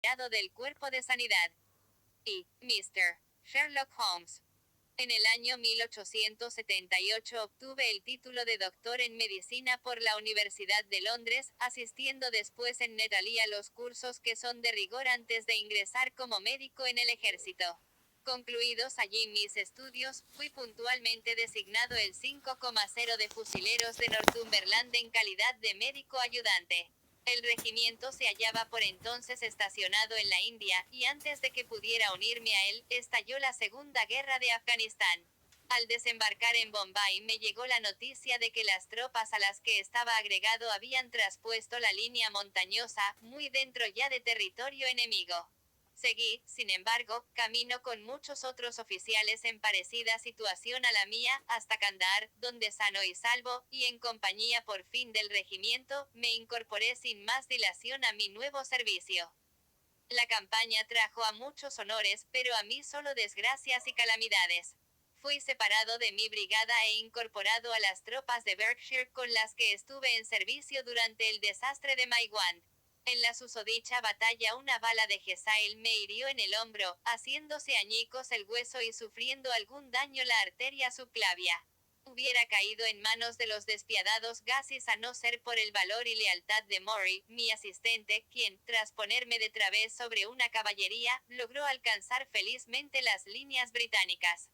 retirado del cuerpo de sanidad. Y Mr. Sherlock Holmes. En el año 1878 obtuve el título de doctor en medicina por la Universidad de Londres, asistiendo después en Netalí a los cursos que son de rigor antes de ingresar como médico en el ejército. Concluidos allí mis estudios, fui puntualmente designado el 5,0 de fusileros de Northumberland en calidad de médico ayudante. El regimiento se hallaba por entonces estacionado en la India, y antes de que pudiera unirme a él, estalló la Segunda Guerra de Afganistán. Al desembarcar en Bombay me llegó la noticia de que las tropas a las que estaba agregado habían traspuesto la línea montañosa, muy dentro ya de territorio enemigo. Seguí, sin embargo, camino con muchos otros oficiales en parecida situación a la mía, hasta Kandahar, donde sano y salvo, y en compañía por fin del regimiento, me incorporé sin más dilación a mi nuevo servicio. La campaña trajo a muchos honores, pero a mí solo desgracias y calamidades. Fui separado de mi brigada e incorporado a las tropas de Berkshire con las que estuve en servicio durante el desastre de Maiwand. En la susodicha batalla una bala de Gesail me hirió en el hombro, haciéndose añicos el hueso y sufriendo algún daño la arteria subclavia. Hubiera caído en manos de los despiadados Gazis a no ser por el valor y lealtad de Maury, mi asistente, quien, tras ponerme de través sobre una caballería, logró alcanzar felizmente las líneas británicas.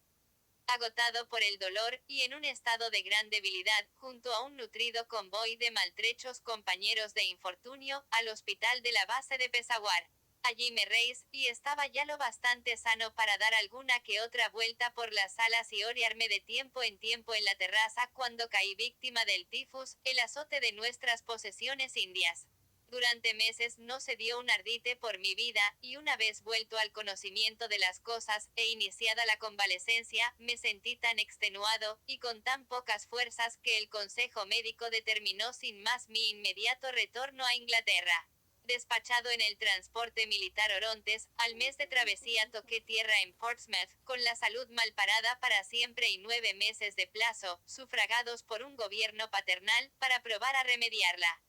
Agotado por el dolor, y en un estado de gran debilidad, junto a un nutrido convoy de maltrechos compañeros de infortunio, al hospital de la base de Peshawar. Allí me reís, y estaba ya lo bastante sano para dar alguna que otra vuelta por las salas y orearme de tiempo en tiempo en la terraza cuando caí víctima del tifus, el azote de nuestras posesiones indias. Durante meses no se dio un ardite por mi vida, y una vez vuelto al conocimiento de las cosas, e iniciada la convalecencia, me sentí tan extenuado, y con tan pocas fuerzas, que el consejo médico determinó sin más mi inmediato retorno a Inglaterra. Despachado en el transporte militar Orontes, al mes de travesía toqué tierra en Portsmouth, con la salud malparada para siempre y 9 meses de plazo, sufragados por un gobierno paternal, para probar a remediarla.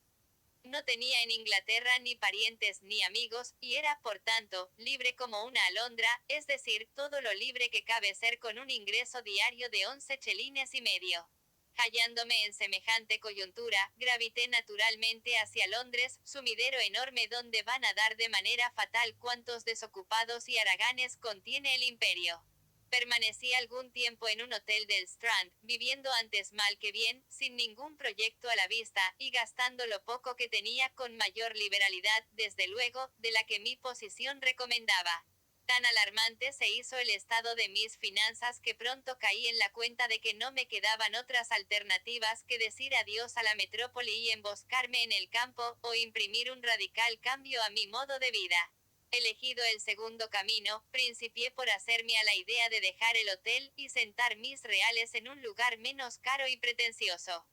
No tenía en Inglaterra ni parientes ni amigos, y era, por tanto, libre como una alondra, es decir, todo lo libre que cabe ser con un ingreso diario de 11 chelines y medio. Hallándome en semejante coyuntura, gravité naturalmente hacia Londres, sumidero enorme donde van a dar de manera fatal cuantos desocupados y haraganes contiene el imperio. Permanecí algún tiempo en un hotel del Strand, viviendo antes mal que bien, sin ningún proyecto a la vista, y gastando lo poco que tenía con mayor liberalidad, desde luego, de la que mi posición recomendaba. Tan alarmante se hizo el estado de mis finanzas que pronto caí en la cuenta de que no me quedaban otras alternativas que decir adiós a la metrópoli y emboscarme en el campo, o imprimir un radical cambio a mi modo de vida. Elegido el segundo camino, principié por hacerme a la idea de dejar el hotel, y sentar mis reales en un lugar menos caro y pretencioso.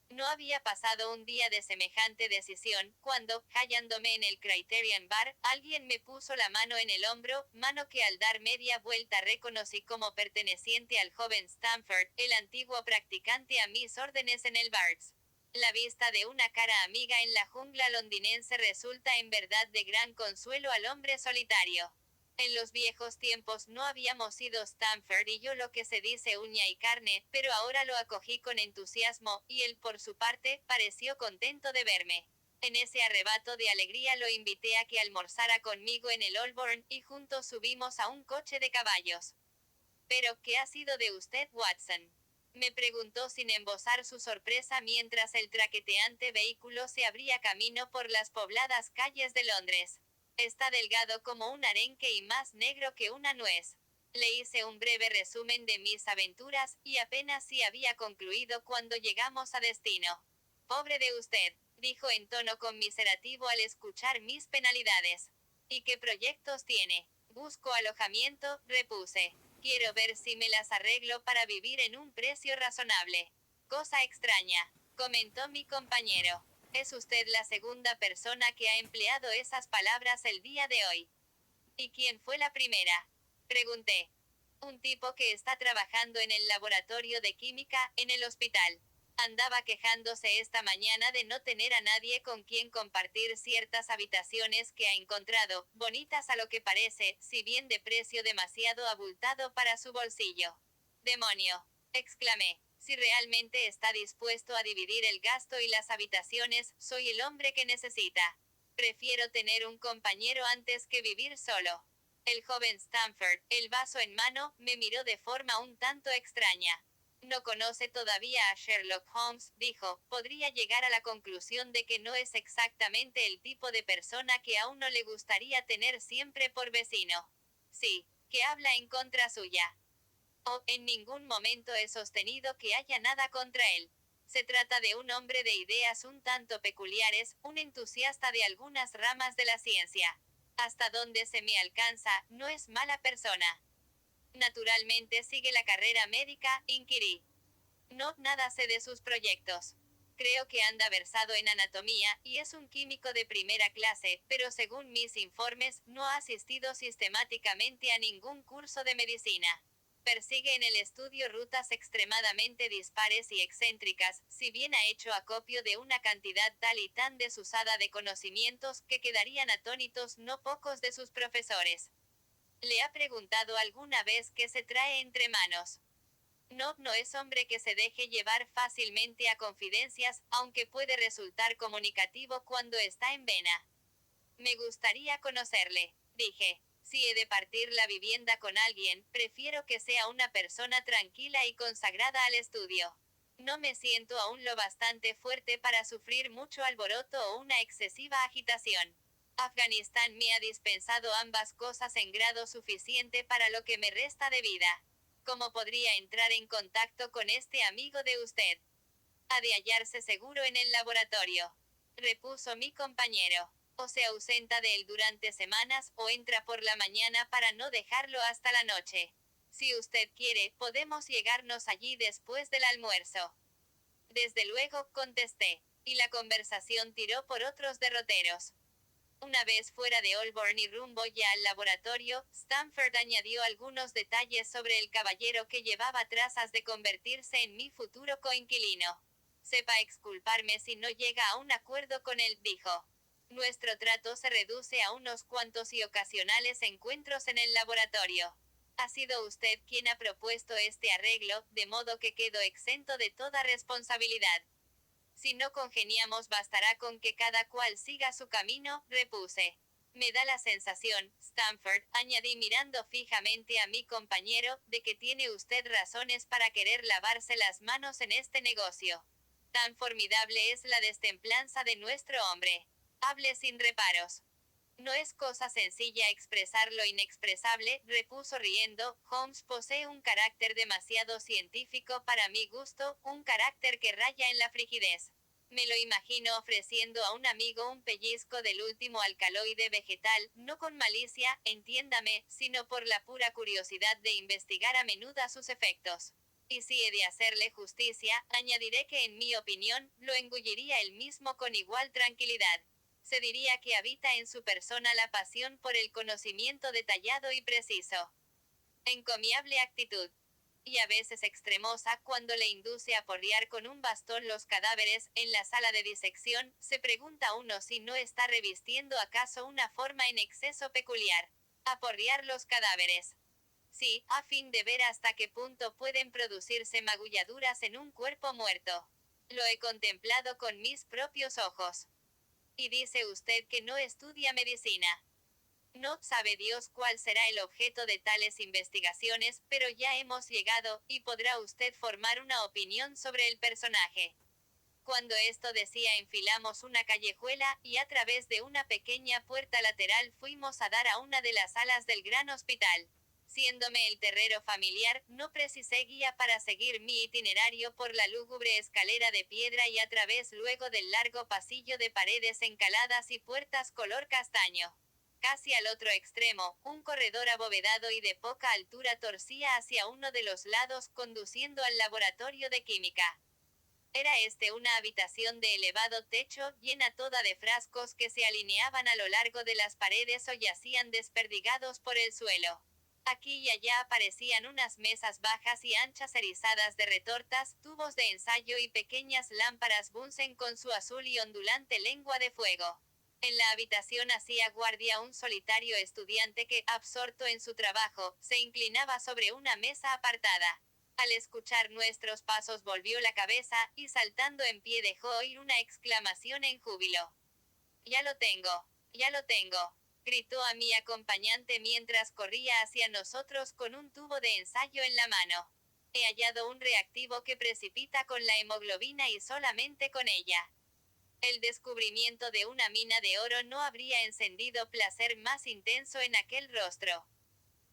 No había pasado un día de semejante decisión, cuando, hallándome en el Criterion Bar, alguien me puso la mano en el hombro, mano que al dar media vuelta reconocí como perteneciente al joven Stamford, el antiguo practicante a mis órdenes en el Barts. La vista de una cara amiga en la jungla londinense resulta en verdad de gran consuelo al hombre solitario. En los viejos tiempos no habíamos sido Stamford y yo lo que se dice uña y carne, pero ahora lo acogí con entusiasmo, y él por su parte, pareció contento de verme. En ese arrebato de alegría lo invité a que almorzara conmigo en el Holborn, y juntos subimos a un coche de caballos. «¿Pero qué ha sido de usted, Watson?», me preguntó sin embozar su sorpresa mientras el traqueteante vehículo se abría camino por las pobladas calles de Londres. «Está delgado como un arenque y más negro que una nuez». Le hice un breve resumen de mis aventuras, y apenas si había concluido cuando llegamos a destino. «Pobre de usted», dijo en tono conmiserativo al escuchar mis penalidades. «¿Y qué proyectos tiene?». «Busco alojamiento», repuse. «Quiero ver si me las arreglo para vivir en un precio razonable». «Cosa extraña», comentó mi compañero. «Es usted la segunda persona que ha empleado esas palabras el día de hoy». «¿Y quién fue la primera?», pregunté. «Un tipo que está trabajando en el laboratorio de química, en el hospital». Andaba quejándose esta mañana de no tener a nadie con quien compartir ciertas habitaciones que ha encontrado, bonitas a lo que parece, si bien de precio demasiado abultado para su bolsillo. ¡Demonio!, exclamé. Si realmente está dispuesto a dividir el gasto y las habitaciones, soy el hombre que necesita. Prefiero tener un compañero antes que vivir solo. El joven Stanford, el vaso en mano, me miró de forma un tanto extraña. No conoce todavía a Sherlock Holmes, dijo. Podría llegar a la conclusión de que no es exactamente el tipo de persona que a uno le gustaría tener siempre por vecino. Sí, que habla en contra suya. Oh, en ningún momento he sostenido que haya nada contra él. Se trata de un hombre de ideas un tanto peculiares, un entusiasta de algunas ramas de la ciencia. Hasta donde se me alcanza, no es mala persona. Naturalmente sigue la carrera médica, inquirí. No, nada sé de sus proyectos. Creo que anda versado en anatomía, y es un químico de primera clase, pero según mis informes, no ha asistido sistemáticamente a ningún curso de medicina. Persigue en el estudio rutas extremadamente dispares y excéntricas, si bien ha hecho acopio de una cantidad tal y tan desusada de conocimientos que quedarían atónitos no pocos de sus profesores. ¿Le ha preguntado alguna vez qué se trae entre manos? No, no es hombre que se deje llevar fácilmente a confidencias, aunque puede resultar comunicativo cuando está en vena. Me gustaría conocerle, dije. Si he de partir la vivienda con alguien, prefiero que sea una persona tranquila y consagrada al estudio. No me siento aún lo bastante fuerte para sufrir mucho alboroto o una excesiva agitación. Afganistán me ha dispensado ambas cosas en grado suficiente para lo que me resta de vida. ¿Cómo podría entrar en contacto con este amigo de usted? Ha de hallarse seguro en el laboratorio, repuso mi compañero. O se ausenta de él durante semanas, o entra por la mañana para no dejarlo hasta la noche. Si usted quiere, podemos llegarnos allí después del almuerzo. Desde luego, contesté, y la conversación tiró por otros derroteros. Una vez fuera de Holborn y rumbo ya al laboratorio, Stanford añadió algunos detalles sobre el caballero que llevaba trazas de convertirse en mi futuro coinquilino. Sepa exculparme si no llega a un acuerdo con él, dijo. Nuestro trato se reduce a unos cuantos y ocasionales encuentros en el laboratorio. Ha sido usted quien ha propuesto este arreglo, de modo que quedo exento de toda responsabilidad. Si no congeniamos bastará con que cada cual siga su camino, repuse. Me da la sensación, Stanford, añadí mirando fijamente a mi compañero, de que tiene usted razones para querer lavarse las manos en este negocio. Tan formidable es la destemplanza de nuestro hombre. Hable sin reparos. No es cosa sencilla expresar lo inexpresable, repuso riendo. Holmes posee un carácter demasiado científico para mi gusto, un carácter que raya en la frigidez. Me lo imagino ofreciendo a un amigo un pellizco del último alcaloide vegetal, no con malicia, entiéndame, sino por la pura curiosidad de investigar a menudo sus efectos. Y si he de hacerle justicia, añadiré que en mi opinión, lo engulliría él mismo con igual tranquilidad. Se diría que habita en su persona la pasión por el conocimiento detallado y preciso. Encomiable actitud. Y a veces extremosa cuando le induce a porrear con un bastón los cadáveres, en la sala de disección, se pregunta uno si no está revistiendo acaso una forma en exceso peculiar. Aporrear los cadáveres. Sí, a fin de ver hasta qué punto pueden producirse magulladuras en un cuerpo muerto. Lo he contemplado con mis propios ojos. Y dice usted que no estudia medicina. No sabe Dios cuál será el objeto de tales investigaciones, pero ya hemos llegado, y podrá usted formar una opinión sobre el personaje. Cuando esto decía enfilamos una callejuela, y a través de una pequeña puerta lateral fuimos a dar a una de las salas del gran hospital. Siéndome el terrero familiar, no precisé guía para seguir mi itinerario por la lúgubre escalera de piedra y a través luego del largo pasillo de paredes encaladas y puertas color castaño. Casi al otro extremo, un corredor abovedado y de poca altura torcía hacia uno de los lados, conduciendo al laboratorio de química. Era este una habitación de elevado techo, llena toda de frascos que se alineaban a lo largo de las paredes o yacían desperdigados por el suelo. Aquí y allá aparecían unas mesas bajas y anchas erizadas de retortas, tubos de ensayo y pequeñas lámparas Bunsen con su azul y ondulante lengua de fuego. En la habitación hacía guardia un solitario estudiante que, absorto en su trabajo, se inclinaba sobre una mesa apartada. Al escuchar nuestros pasos volvió la cabeza, y saltando en pie dejó oír una exclamación en júbilo. «Ya lo tengo, ya lo tengo», gritó a mi acompañante mientras corría hacia nosotros con un tubo de ensayo en la mano. «He hallado un reactivo que precipita con la hemoglobina y solamente con ella». El descubrimiento de una mina de oro no habría encendido placer más intenso en aquel rostro.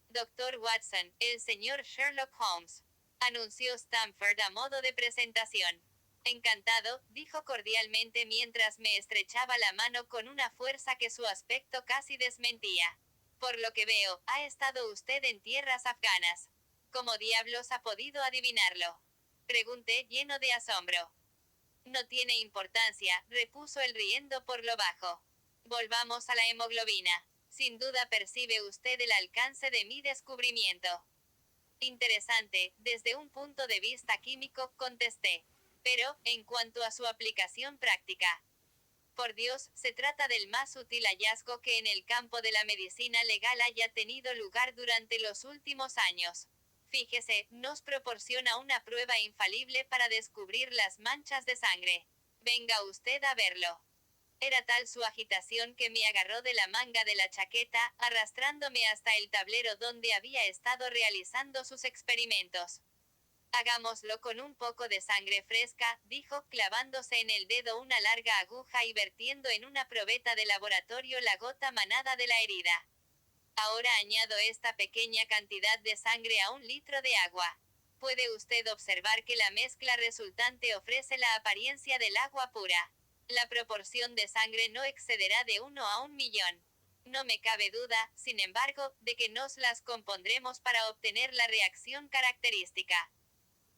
«Doctor Watson, el señor Sherlock Holmes», anunció Stamford a modo de presentación. «Encantado», dijo cordialmente mientras me estrechaba la mano con una fuerza que su aspecto casi desmentía. «Por lo que veo, ha estado usted en tierras afganas». «¿Cómo diablos ha podido adivinarlo?», pregunté lleno de asombro. «No tiene importancia», repuso él riendo por lo bajo. «Volvamos a la hemoglobina. Sin duda percibe usted el alcance de mi descubrimiento». «Interesante, desde un punto de vista químico», contesté. «Pero, en cuanto a su aplicación práctica». «Por Dios, se trata del más útil hallazgo que en el campo de la medicina legal haya tenido lugar durante los últimos años. Fíjese, nos proporciona una prueba infalible para descubrir las manchas de sangre. Venga usted a verlo». Era tal su agitación que me agarró de la manga de la chaqueta, arrastrándome hasta el tablero donde había estado realizando sus experimentos. «Hagámoslo con un poco de sangre fresca», dijo, clavándose en el dedo una larga aguja y vertiendo en una probeta de laboratorio la gota manada de la herida. «Ahora añado esta pequeña cantidad de sangre a 1 litro de agua. Puede usted observar que la mezcla resultante ofrece la apariencia del agua pura. La proporción de sangre no excederá de 1 a 1.000.000. No me cabe duda, sin embargo, de que nos las compondremos para obtener la reacción característica».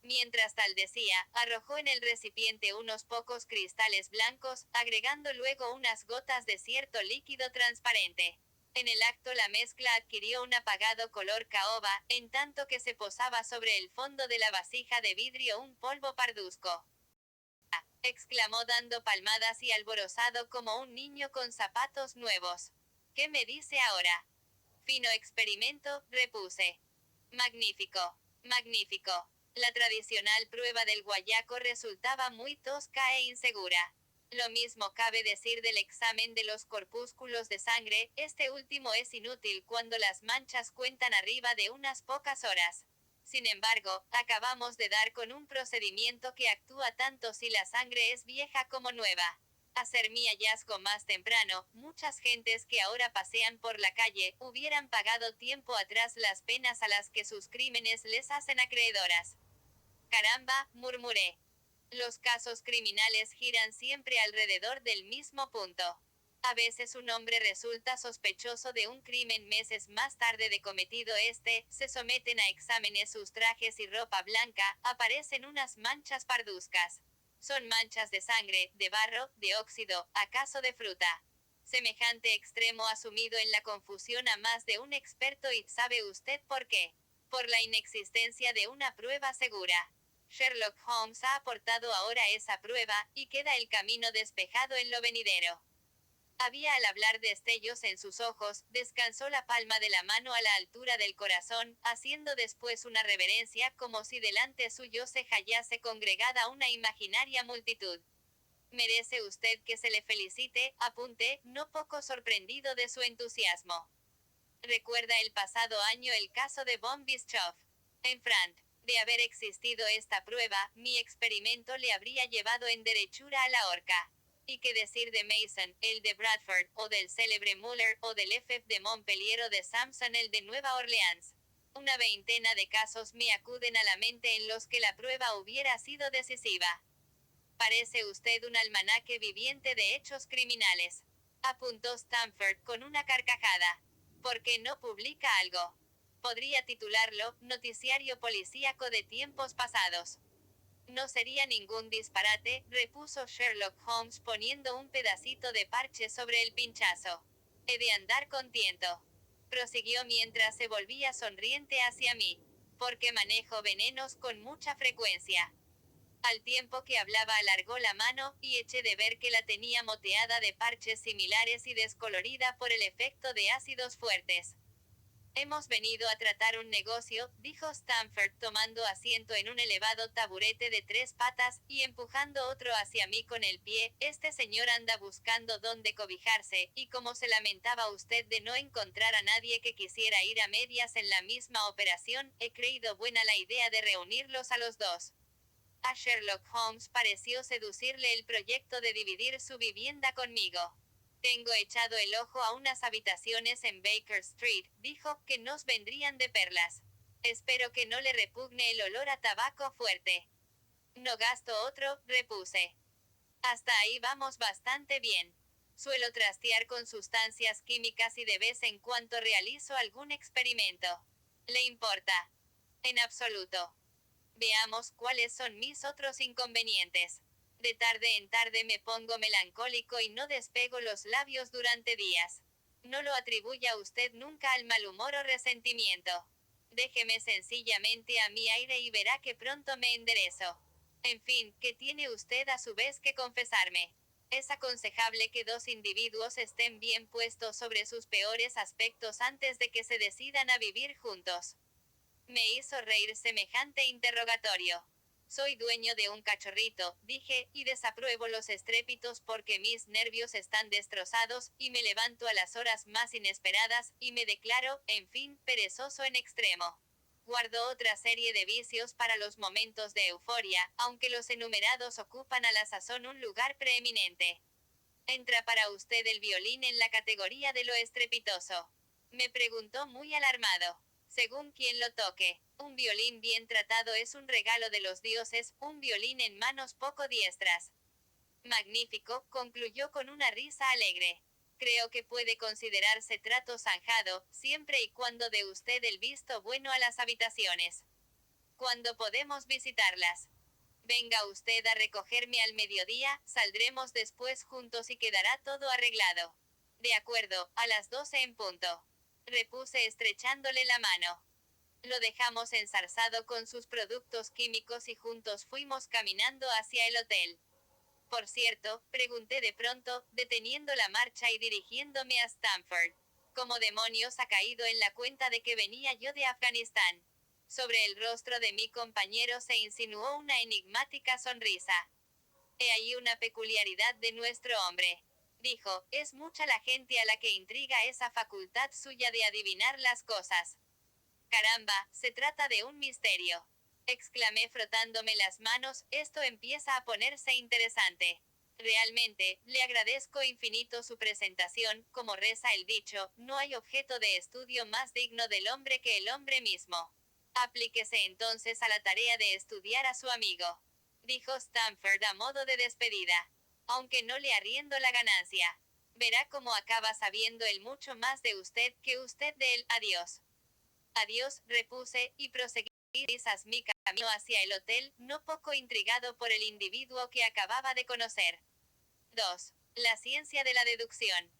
Mientras tal decía, arrojó en el recipiente unos pocos cristales blancos, agregando luego unas gotas de cierto líquido transparente. En el acto la mezcla adquirió un apagado color caoba, en tanto que se posaba sobre el fondo de la vasija de vidrio un polvo parduzco. «¡Ah!», exclamó dando palmadas y alborozado como un niño con zapatos nuevos. «¿Qué me dice ahora?». «Fino experimento», repuse. «Magnífico. Magnífico». La tradicional prueba del guayaco resultaba muy tosca e insegura. Lo mismo cabe decir del examen de los corpúsculos de sangre, este último es inútil cuando las manchas cuentan arriba de unas pocas horas. Sin embargo, acabamos de dar con un procedimiento que actúa tanto si la sangre es vieja como nueva. A ser mi hallazgo más temprano, muchas gentes que ahora pasean por la calle, hubieran pagado tiempo atrás las penas a las que sus crímenes les hacen acreedoras. «Caramba», murmuré. «Los casos criminales giran siempre alrededor del mismo punto. A veces un hombre resulta sospechoso de un crimen meses más tarde de cometido este, se someten a exámenes sus trajes y ropa blanca, aparecen unas manchas parduzcas. Son manchas de sangre, de barro, de óxido, acaso de fruta». Semejante extremo ha sumido en la confusión a más de un experto y ¿sabe usted por qué? Por la inexistencia de una prueba segura. Sherlock Holmes ha aportado ahora esa prueba, y queda el camino despejado en lo venidero. Había al hablar destellos en sus ojos, descansó la palma de la mano a la altura del corazón, haciendo después una reverencia como si delante suyo se hallase congregada una imaginaria multitud. «Merece usted que se le felicite», apunté, no poco sorprendido de su entusiasmo. «Recuerda el pasado año el caso de von Bischoff. En Frant. De haber existido esta prueba, mi experimento le habría llevado en derechura a la horca. ¿Y qué decir de Mason, el de Bradford, o del célebre Muller, o del F. de Montpellier o de Sampson, el de Nueva Orleans? Una veintena de casos me acuden a la mente en los que la prueba hubiera sido decisiva». «Parece usted un almanaque viviente de hechos criminales», apuntó Stamford con una carcajada. «¿Por qué no publica algo? Podría titularlo, Noticiario Policíaco de Tiempos Pasados». «No sería ningún disparate», repuso Sherlock Holmes poniendo un pedacito de parche sobre el pinchazo. «He de andar con tiento». prosiguió mientras se volvía sonriente hacia mí. Porque manejo venenos con mucha frecuencia. Al tiempo que hablaba alargó la mano, y eché de ver que la tenía moteada de parches similares y descolorida por el efecto de ácidos fuertes. Hemos venido a tratar un negocio, dijo Stanford tomando asiento en un elevado taburete de 3 patas, y empujando otro hacia mí con el pie. Este señor anda buscando dónde cobijarse, y como se lamentaba usted de no encontrar a nadie que quisiera ir a medias en la misma operación, he creído buena la idea de reunirlos a los dos. A Sherlock Holmes pareció seducirle el proyecto de dividir su vivienda conmigo. Tengo echado el ojo a unas habitaciones en Baker Street, dijo, que nos vendrían de perlas. Espero que no le repugne el olor a tabaco fuerte. No gasto otro, repuse. Hasta ahí vamos bastante bien. Suelo trastear con sustancias químicas y de vez en cuando realizo algún experimento. ¿Le importa? En absoluto. Veamos cuáles son mis otros inconvenientes. De tarde en tarde me pongo melancólico y no despego los labios durante días. No lo atribuya usted nunca al mal humor o resentimiento. Déjeme sencillamente a mi aire y verá que pronto me enderezo. En fin, ¿qué tiene usted a su vez que confesarme? Es aconsejable que dos individuos estén bien puestos sobre sus peores aspectos antes de que se decidan a vivir juntos. Me hizo reír semejante interrogatorio. Soy dueño de un cachorrito, dije, y desapruebo los estrépitos porque mis nervios están destrozados, y me levanto a las horas más inesperadas, y me declaro, en fin, perezoso en extremo. Guardo otra serie de vicios para los momentos de euforia, aunque los enumerados ocupan a la sazón un lugar preeminente. ¿Entra para usted el violín en la categoría de lo estrepitoso? Me preguntó muy alarmado. Según quien lo toque, un violín bien tratado es un regalo de los dioses, un violín en manos poco diestras. Magnífico, concluyó con una risa alegre. Creo que puede considerarse trato zanjado, siempre y cuando dé usted el visto bueno a las habitaciones. ¿Cuándo podemos visitarlas? Venga usted a recogerme al mediodía, saldremos después juntos y quedará todo arreglado. De acuerdo, a las 12 en punto. Repuse estrechándole la mano. Lo dejamos enzarzado con sus productos químicos y juntos fuimos caminando hacia el hotel. Por cierto, pregunté de pronto, deteniendo la marcha y dirigiéndome a Stanford. ¿Cómo demonios ha caído en la cuenta de que venía yo de Afganistán? Sobre el rostro de mi compañero se insinuó una enigmática sonrisa. He ahí una peculiaridad de nuestro hombre. Dijo, es mucha la gente a la que intriga esa facultad suya de adivinar las cosas. Caramba, se trata de un misterio. Exclamé frotándome las manos, esto empieza a ponerse interesante. Realmente, le agradezco infinito su presentación, como reza el dicho, no hay objeto de estudio más digno del hombre que el hombre mismo. Aplíquese entonces a la tarea de estudiar a su amigo, dijo Stanford a modo de despedida. Aunque no le arriendo la ganancia. Verá cómo acaba sabiendo él mucho más de usted que usted de él. Adiós. Adiós, repuse, y proseguí quizás mi camino hacia el hotel, no poco intrigado por el individuo que acababa de conocer. 2. La ciencia de la deducción.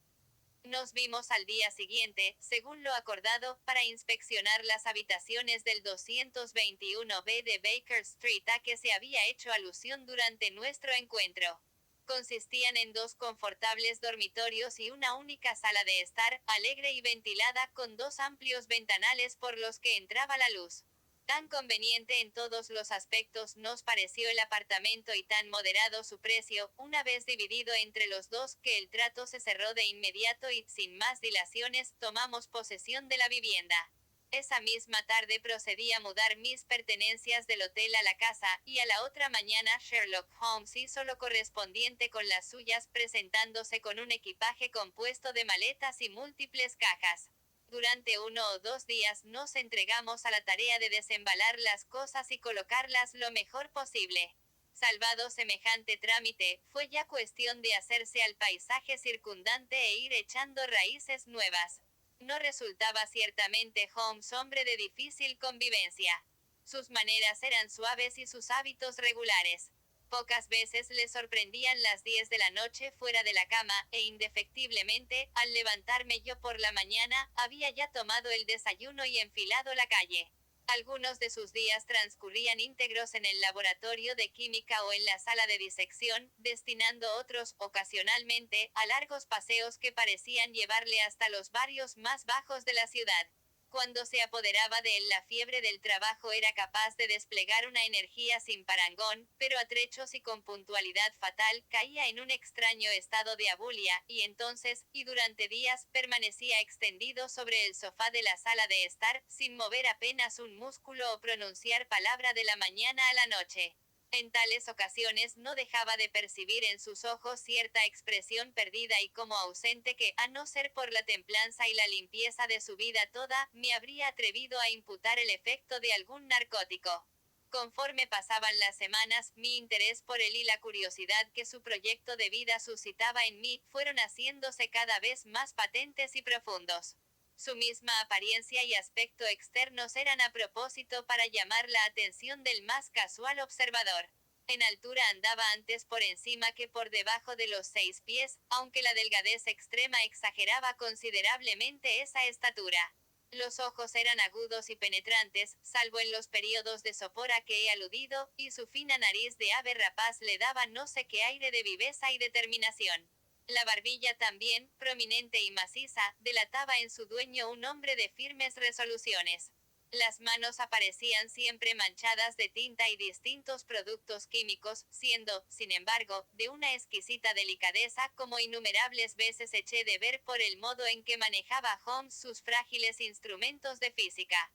Nos vimos al día siguiente, según lo acordado, para inspeccionar las habitaciones del 221B de Baker Street a que se había hecho alusión durante nuestro encuentro. Consistían en 2 confortables dormitorios y una única sala de estar, alegre y ventilada, con 2 amplios ventanales por los que entraba la luz. Tan conveniente en todos los aspectos nos pareció el apartamento y tan moderado su precio, una vez dividido entre los dos, que el trato se cerró de inmediato y, sin más dilaciones, tomamos posesión de la vivienda. Esa misma tarde procedí a mudar mis pertenencias del hotel a la casa, y a la otra mañana Sherlock Holmes hizo lo correspondiente con las suyas, presentándose con un equipaje compuesto de maletas y múltiples cajas. Durante 1 o 2 días nos entregamos a la tarea de desembalar las cosas y colocarlas lo mejor posible. Salvado semejante trámite, fue ya cuestión de hacerse al paisaje circundante e ir echando raíces nuevas. No resultaba ciertamente Holmes hombre de difícil convivencia. Sus maneras eran suaves y sus hábitos regulares. Pocas veces le sorprendían las 10 de la noche fuera de la cama, e indefectiblemente, al levantarme yo por la mañana, había ya tomado el desayuno y enfilado la calle. Algunos de sus días transcurrían íntegros en el laboratorio de química o en la sala de disección, destinando otros, ocasionalmente, a largos paseos que parecían llevarle hasta los barrios más bajos de la ciudad. Cuando se apoderaba de él la fiebre del trabajo era capaz de desplegar una energía sin parangón, pero a trechos y con puntualidad fatal, caía en un extraño estado de abulia, y entonces, y durante días, permanecía extendido sobre el sofá de la sala de estar, sin mover apenas un músculo o pronunciar palabra de la mañana a la noche. En tales ocasiones no dejaba de percibir en sus ojos cierta expresión perdida y como ausente que, a no ser por la templanza y la limpieza de su vida toda, me habría atrevido a imputar el efecto de algún narcótico. Conforme pasaban las semanas, mi interés por él y la curiosidad que su proyecto de vida suscitaba en mí, fueron haciéndose cada vez más patentes y profundos. Su misma apariencia y aspecto externos eran a propósito para llamar la atención del más casual observador. En altura andaba antes por encima que por debajo de los 6 pies, aunque la delgadez extrema exageraba considerablemente esa estatura. Los ojos eran agudos y penetrantes, salvo en los períodos de sopor a que he aludido, y su fina nariz de ave rapaz le daba no sé qué aire de viveza y determinación. La barbilla también, prominente y maciza, delataba en su dueño un hombre de firmes resoluciones. Las manos aparecían siempre manchadas de tinta y distintos productos químicos, siendo, sin embargo, de una exquisita delicadeza, como innumerables veces eché de ver por el modo en que manejaba Holmes sus frágiles instrumentos de física.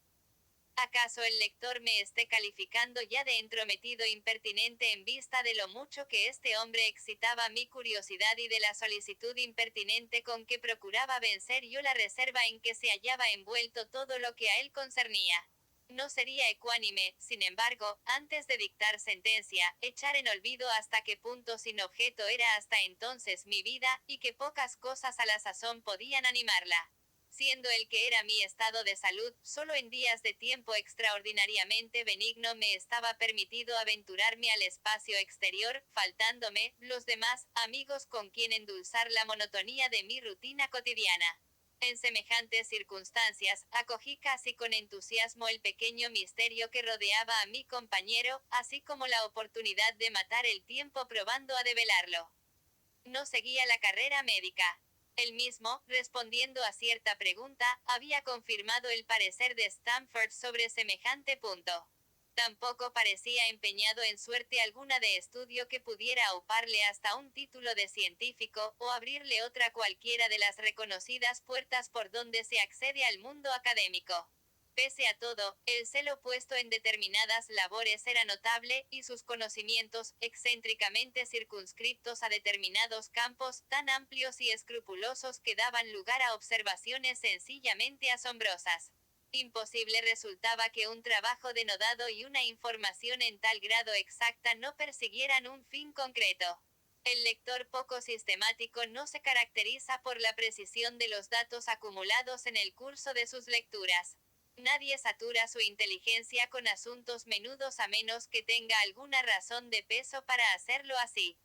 ¿Acaso el lector me esté calificando ya de entrometido impertinente en vista de lo mucho que este hombre excitaba mi curiosidad y de la solicitud impertinente con que procuraba vencer yo la reserva en que se hallaba envuelto todo lo que a él concernía? No sería ecuánime, sin embargo, antes de dictar sentencia, echar en olvido hasta qué punto sin objeto era hasta entonces mi vida, y que pocas cosas a la sazón podían animarla. Siendo el que era mi estado de salud, solo en días de tiempo extraordinariamente benigno me estaba permitido aventurarme al espacio exterior, faltándome, los demás, amigos con quien endulzar la monotonía de mi rutina cotidiana. En semejantes circunstancias, acogí casi con entusiasmo el pequeño misterio que rodeaba a mi compañero, así como la oportunidad de matar el tiempo probando a develarlo. No seguía la carrera médica. Él mismo, respondiendo a cierta pregunta, había confirmado el parecer de Stanford sobre semejante punto. Tampoco parecía empeñado en suerte alguna de estudio que pudiera auparle hasta un título de científico, o abrirle otra cualquiera de las reconocidas puertas por donde se accede al mundo académico. Pese a todo, el celo puesto en determinadas labores era notable, y sus conocimientos, excéntricamente circunscriptos a determinados campos, tan amplios y escrupulosos que daban lugar a observaciones sencillamente asombrosas. Imposible resultaba que un trabajo denodado y una información en tal grado exacta no persiguieran un fin concreto. El lector poco sistemático no se caracteriza por la precisión de los datos acumulados en el curso de sus lecturas. Nadie satura su inteligencia con asuntos menudos a menos que tenga alguna razón de peso para hacerlo así.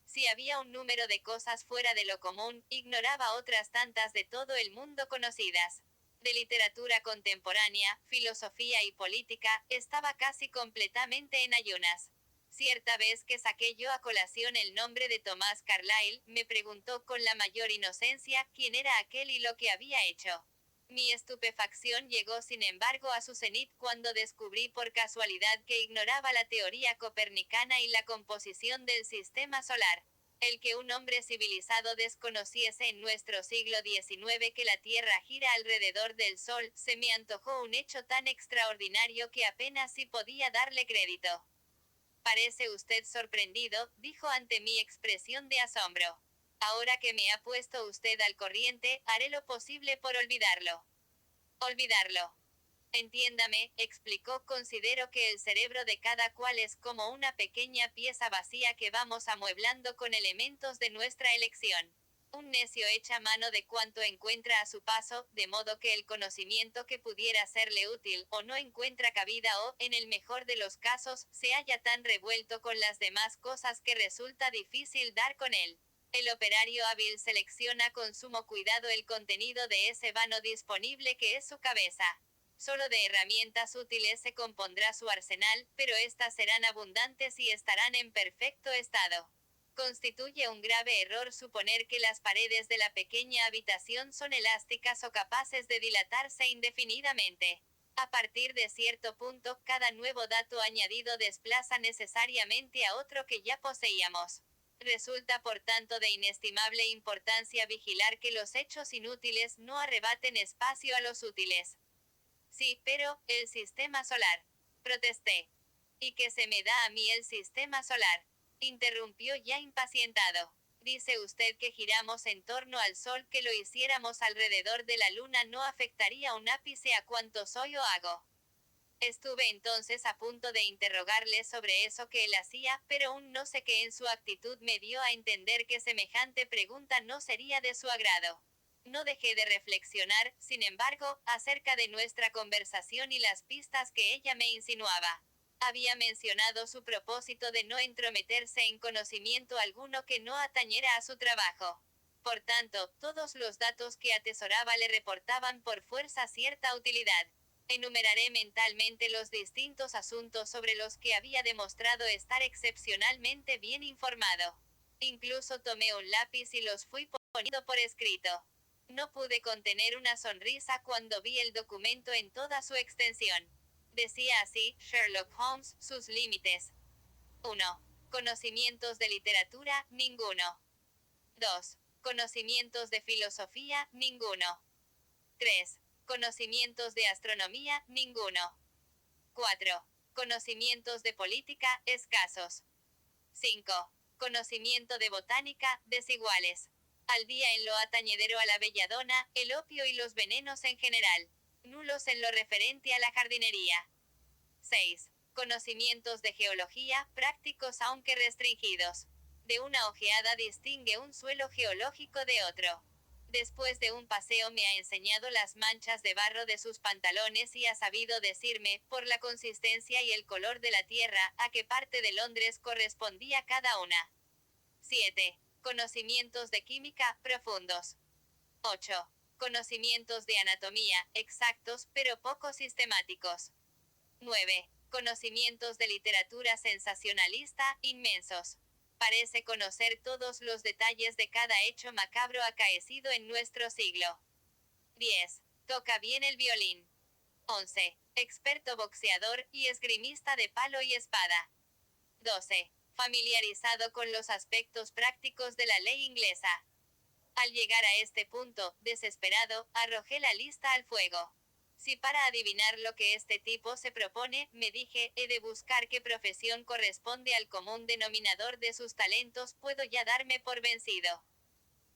Si había un número de cosas fuera de lo común, ignoraba otras tantas de todo el mundo conocidas. De literatura contemporánea, filosofía y política, estaba casi completamente en ayunas. Cierta vez que saqué yo a colación el nombre de Tomás Carlyle, me preguntó con la mayor inocencia quién era aquel y lo que había hecho. Mi estupefacción llegó sin embargo a su cenit cuando descubrí por casualidad que ignoraba la teoría copernicana y la composición del sistema solar. El que un hombre civilizado desconociese en nuestro siglo XIX que la Tierra gira alrededor del Sol, se me antojó un hecho tan extraordinario que apenas si podía darle crédito. Parece usted sorprendido, dijo ante mi expresión de asombro. Ahora que me ha puesto usted al corriente, haré lo posible por olvidarlo. Olvidarlo. Entiéndame, explicó, considero que el cerebro de cada cual es como una pequeña pieza vacía que vamos amueblando con elementos de nuestra elección. Un necio echa mano de cuanto encuentra a su paso, de modo que el conocimiento que pudiera serle útil, o no encuentra cabida o, en el mejor de los casos, se halla tan revuelto con las demás cosas que resulta difícil dar con él. El operario hábil selecciona con sumo cuidado el contenido de ese vano disponible que es su cabeza. Solo de herramientas útiles se compondrá su arsenal, pero éstas serán abundantes y estarán en perfecto estado. Constituye un grave error suponer que las paredes de la pequeña habitación son elásticas o capaces de dilatarse indefinidamente. A partir de cierto punto, cada nuevo dato añadido desplaza necesariamente a otro que ya poseíamos. Resulta por tanto de inestimable importancia vigilar que los hechos inútiles no arrebaten espacio a los útiles. Sí, pero, el sistema solar. Protesté. ¿Y qué se me da a mí el sistema solar? Interrumpió ya impacientado. Dice usted que giramos en torno al Sol, que lo hiciéramos alrededor de la Luna no afectaría un ápice a cuanto soy o hago. Estuve entonces a punto de interrogarle sobre eso que él hacía, pero un no sé qué en su actitud me dio a entender que semejante pregunta no sería de su agrado. No dejé de reflexionar, sin embargo, acerca de nuestra conversación y las pistas que ella me insinuaba. Había mencionado su propósito de no entrometerse en conocimiento alguno que no atañera a su trabajo. Por tanto, todos los datos que atesoraba le reportaban por fuerza cierta utilidad. Enumeraré mentalmente los distintos asuntos sobre los que había demostrado estar excepcionalmente bien informado. Incluso tomé un lápiz y los fui poniendo por escrito. No pude contener una sonrisa cuando vi el documento en toda su extensión. Decía así, Sherlock Holmes, sus límites. 1. Conocimientos de literatura, ninguno. 2. Conocimientos de filosofía, ninguno. 3. Conocimientos de astronomía, ninguno. 4. Conocimientos de política, escasos. 5. Conocimiento de botánica, desiguales. Al día en lo atañedero a la belladona, el opio y los venenos en general. Nulos en lo referente a la jardinería. 6. Conocimientos de geología, prácticos aunque restringidos. De una ojeada distingue un suelo geológico de otro. Después de un paseo me ha enseñado las manchas de barro de sus pantalones y ha sabido decirme, por la consistencia y el color de la tierra, a qué parte de Londres correspondía cada una. 7. Conocimientos de química, profundos. 8. Conocimientos de anatomía, exactos, pero poco sistemáticos. 9. Conocimientos de literatura sensacionalista, inmensos. Parece conocer todos los detalles de cada hecho macabro acaecido en nuestro siglo. 10. Toca bien el violín. 11. Experto boxeador y esgrimista de palo y espada. 12. Familiarizado con los aspectos prácticos de la ley inglesa. Al llegar a este punto, desesperado, arrojé la lista al fuego. Si para adivinar lo que este tipo se propone, me dije, he de buscar qué profesión corresponde al común denominador de sus talentos, puedo ya darme por vencido.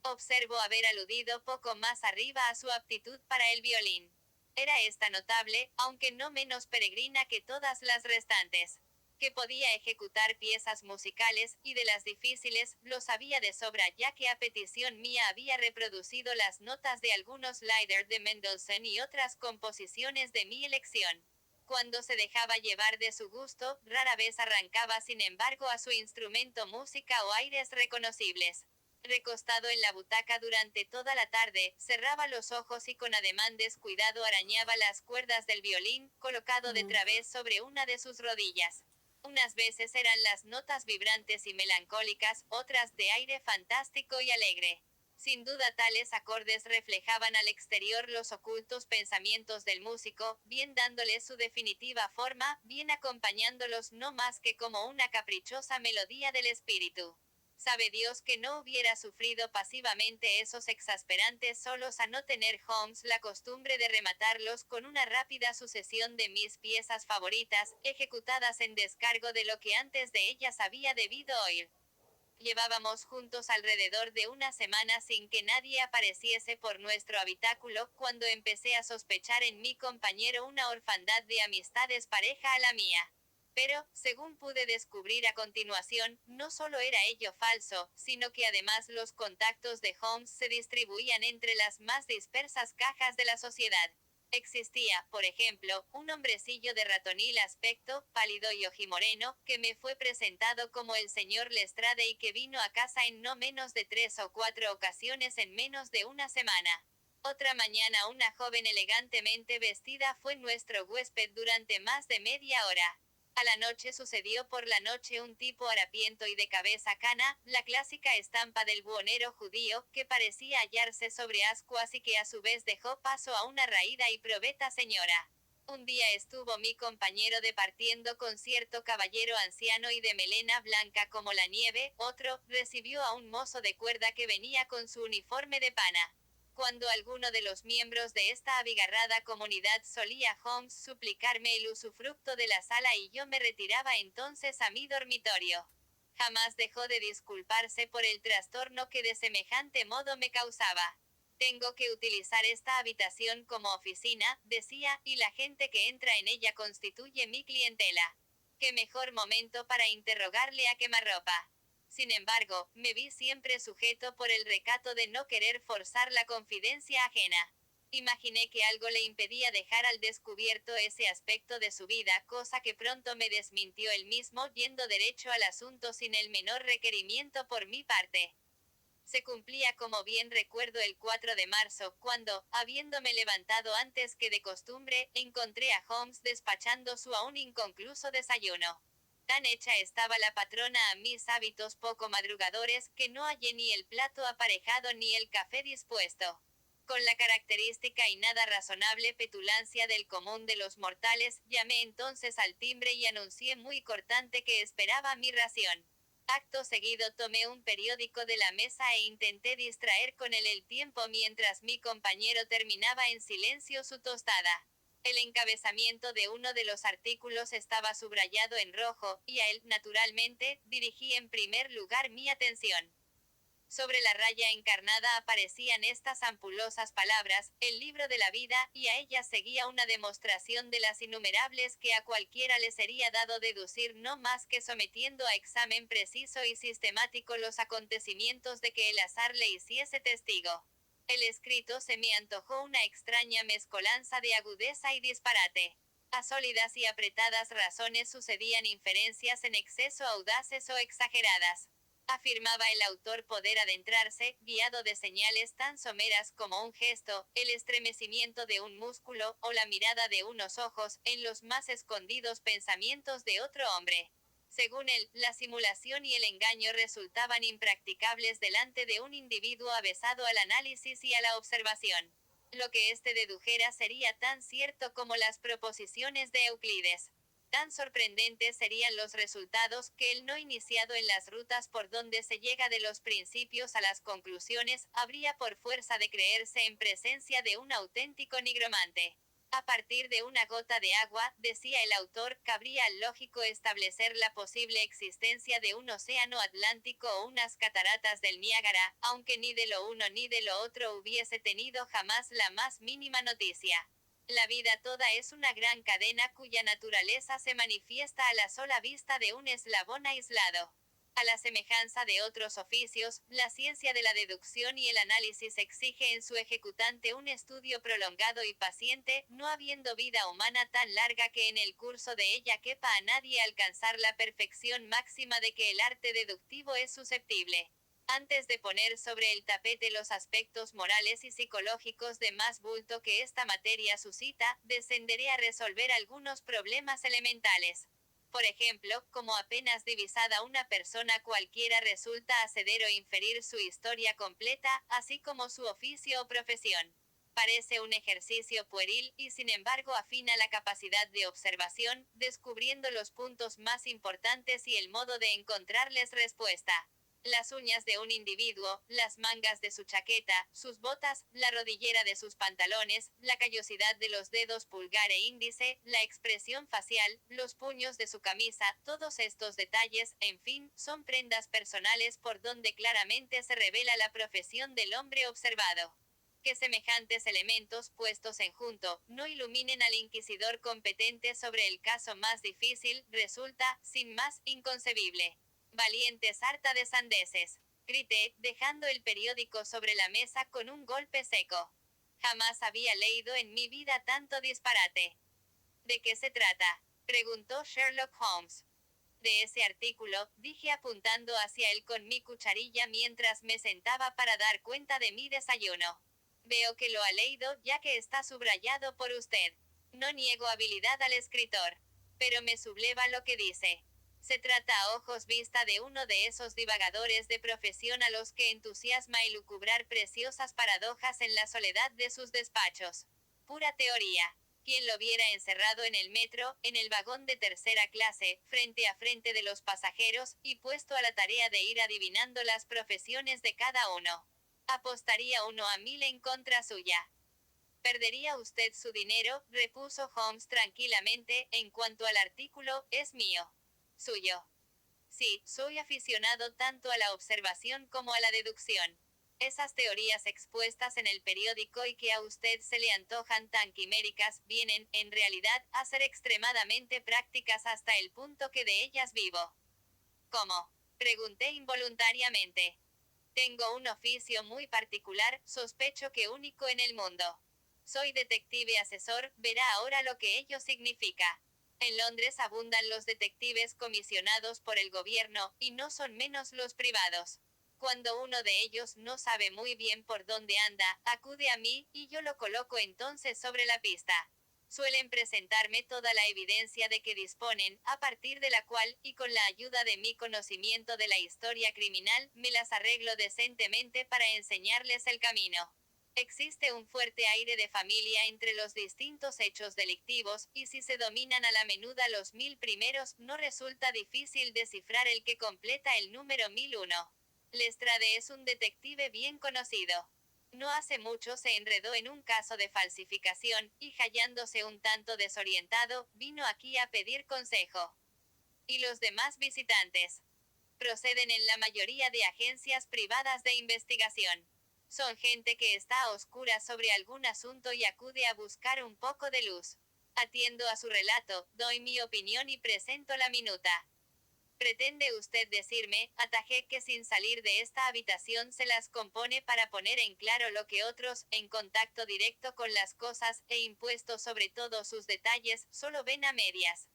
Observo haber aludido poco más arriba a su aptitud para el violín. Era esta notable, aunque no menos peregrina que todas las restantes. Que podía ejecutar piezas musicales, y de las difíciles, lo sabía de sobra ya que a petición mía había reproducido las notas de algunos Lieder de Mendelssohn y otras composiciones de mi elección. Cuando se dejaba llevar de su gusto, rara vez arrancaba sin embargo a su instrumento música o aires reconocibles. Recostado en la butaca durante toda la tarde, cerraba los ojos y con ademán descuidado arañaba las cuerdas del violín, colocado de través sobre una de sus rodillas. Unas veces eran las notas vibrantes y melancólicas, otras de aire fantástico y alegre. Sin duda tales acordes reflejaban al exterior los ocultos pensamientos del músico, bien dándoles su definitiva forma, bien acompañándolos no más que como una caprichosa melodía del espíritu. Sabe Dios que no hubiera sufrido pasivamente esos exasperantes solos a no tener Holmes la costumbre de rematarlos con una rápida sucesión de mis piezas favoritas, ejecutadas en descargo de lo que antes de ellas había debido oír. Llevábamos juntos alrededor de una semana sin que nadie apareciese por nuestro habitáculo, cuando empecé a sospechar en mi compañero una orfandad de amistades pareja a la mía. Pero, según pude descubrir a continuación, no solo era ello falso, sino que además los contactos de Holmes se distribuían entre las más dispersas cajas de la sociedad. Existía, por ejemplo, un hombrecillo de ratonil aspecto, pálido y ojimoreno, que me fue presentado como el señor Lestrade y que vino a casa en no menos de 3 o 4 ocasiones en menos de una semana. Otra mañana una joven elegantemente vestida fue nuestro huésped durante más de media hora. A la noche sucedió por la noche un tipo harapiento y de cabeza cana, la clásica estampa del buhonero judío, que parecía hallarse sobre ascuas y que a su vez dejó paso a una raída y probeta señora. Un día estuvo mi compañero departiendo con cierto caballero anciano y de melena blanca como la nieve, otro, recibió a un mozo de cuerda que venía con su uniforme de pana. Cuando alguno de los miembros de esta abigarrada comunidad solía Holmes suplicarme el usufructo de la sala y yo me retiraba entonces a mi dormitorio. Jamás dejó de disculparse por el trastorno que de semejante modo me causaba. Tengo que utilizar esta habitación como oficina, decía, y la gente que entra en ella constituye mi clientela. ¿Qué mejor momento para interrogarle a quemarropa? Sin embargo, me vi siempre sujeto por el recato de no querer forzar la confidencia ajena. Imaginé que algo le impedía dejar al descubierto ese aspecto de su vida, cosa que pronto me desmintió él mismo, yendo derecho al asunto sin el menor requerimiento por mi parte. Se cumplía como bien recuerdo el 4 de marzo, cuando, habiéndome levantado antes que de costumbre, encontré a Holmes despachando su aún inconcluso desayuno. Tan hecha estaba la patrona a mis hábitos poco madrugadores, que no hallé ni el plato aparejado ni el café dispuesto. Con la característica y nada razonable petulancia del común de los mortales, llamé entonces al timbre y anuncié muy cortante que esperaba mi ración. Acto seguido tomé un periódico de la mesa e intenté distraer con él el tiempo mientras mi compañero terminaba en silencio su tostada. El encabezamiento de uno de los artículos estaba subrayado en rojo, y a él, naturalmente, dirigí en primer lugar mi atención. Sobre la raya encarnada aparecían estas ampulosas palabras, el libro de la vida, y a ellas seguía una demostración de las innumerables que a cualquiera le sería dado deducir no más que sometiendo a examen preciso y sistemático los acontecimientos de que el azar le hiciese testigo. El escrito se me antojó una extraña mezcolanza de agudeza y disparate. A sólidas y apretadas razones sucedían inferencias en exceso audaces o exageradas. Afirmaba el autor poder adentrarse, guiado de señales tan someras como un gesto, el estremecimiento de un músculo, o la mirada de unos ojos, en los más escondidos pensamientos de otro hombre. Según él, la simulación y el engaño resultaban impracticables delante de un individuo avesado al análisis y a la observación. Lo que éste dedujera sería tan cierto como las proposiciones de Euclides. Tan sorprendentes serían los resultados que el no iniciado en las rutas por donde se llega de los principios a las conclusiones, habría por fuerza de creerse en presencia de un auténtico nigromante. A partir de una gota de agua, decía el autor, cabría al lógico establecer la posible existencia de un océano Atlántico o unas cataratas del Niágara, aunque ni de lo uno ni de lo otro hubiese tenido jamás la más mínima noticia. La vida toda es una gran cadena cuya naturaleza se manifiesta a la sola vista de un eslabón aislado. A la semejanza de otros oficios, la ciencia de la deducción y el análisis exige en su ejecutante un estudio prolongado y paciente, no habiendo vida humana tan larga que en el curso de ella quepa a nadie alcanzar la perfección máxima de que el arte deductivo es susceptible. Antes de poner sobre el tapete los aspectos morales y psicológicos de más bulto que esta materia suscita, descenderé a resolver algunos problemas elementales. Por ejemplo, como apenas divisada una persona cualquiera resulta acceder o inferir su historia completa, así como su oficio o profesión. Parece un ejercicio pueril, y sin embargo afina la capacidad de observación, descubriendo los puntos más importantes y el modo de encontrarles respuesta. Las uñas de un individuo, las mangas de su chaqueta, sus botas, la rodillera de sus pantalones, la callosidad de los dedos pulgar e índice, la expresión facial, los puños de su camisa, todos estos detalles, en fin, son prendas personales por donde claramente se revela la profesión del hombre observado. Que semejantes elementos puestos en junto, no iluminen al inquisidor competente sobre el caso más difícil, resulta, sin más, inconcebible. Valiente sarta de sandeces. Grité, dejando el periódico sobre la mesa con un golpe seco. Jamás había leído en mi vida tanto disparate. ¿De qué se trata?, preguntó Sherlock Holmes. De ese artículo, dije apuntando hacia él con mi cucharilla mientras me sentaba para dar cuenta de mi desayuno. Veo que lo ha leído, ya que está subrayado por usted. No niego habilidad al escritor, pero me subleva lo que dice. Se trata a ojos vista de uno de esos divagadores de profesión a los que entusiasma elucubrar preciosas paradojas en la soledad de sus despachos. Pura teoría. Quien lo viera encerrado en el metro, en el vagón de tercera clase, frente a frente de los pasajeros, y puesto a la tarea de ir adivinando las profesiones de cada uno. Apostaría uno a 1000 en contra suya. Perdería usted su dinero, repuso Holmes tranquilamente, en cuanto al artículo, es mío. Suyo. Sí, soy aficionado tanto a la observación como a la deducción. Esas teorías expuestas en el periódico y que a usted se le antojan tan quiméricas, vienen, en realidad, a ser extremadamente prácticas hasta el punto que de ellas vivo. ¿Cómo?, pregunté involuntariamente. Tengo un oficio muy particular, sospecho que único en el mundo. Soy detective asesor, verá ahora lo que ello significa. En Londres abundan los detectives comisionados por el gobierno, y no son menos los privados. Cuando uno de ellos no sabe muy bien por dónde anda, acude a mí, y yo lo coloco entonces sobre la pista. Suelen presentarme toda la evidencia de que disponen, a partir de la cual, y con la ayuda de mi conocimiento de la historia criminal, me las arreglo decentemente para enseñarles el camino. Existe un fuerte aire de familia entre los distintos hechos delictivos, y si se dominan a la menuda los 1000 primeros, no resulta difícil descifrar el que completa el número 1001. Lestrade es un detective bien conocido. No hace mucho se enredó en un caso de falsificación, y hallándose un tanto desorientado, vino aquí a pedir consejo. ¿Y los demás visitantes? Proceden en la mayoría de agencias privadas de investigación. Son gente que está a oscuras sobre algún asunto y acude a buscar un poco de luz. Atiendo a su relato, doy mi opinión y presento la minuta. ¿Pretende usted decirme, atajé, que sin salir de esta habitación se las compone para poner en claro lo que otros, en contacto directo con las cosas, e impuesto sobre todo sus detalles, solo ven a medias?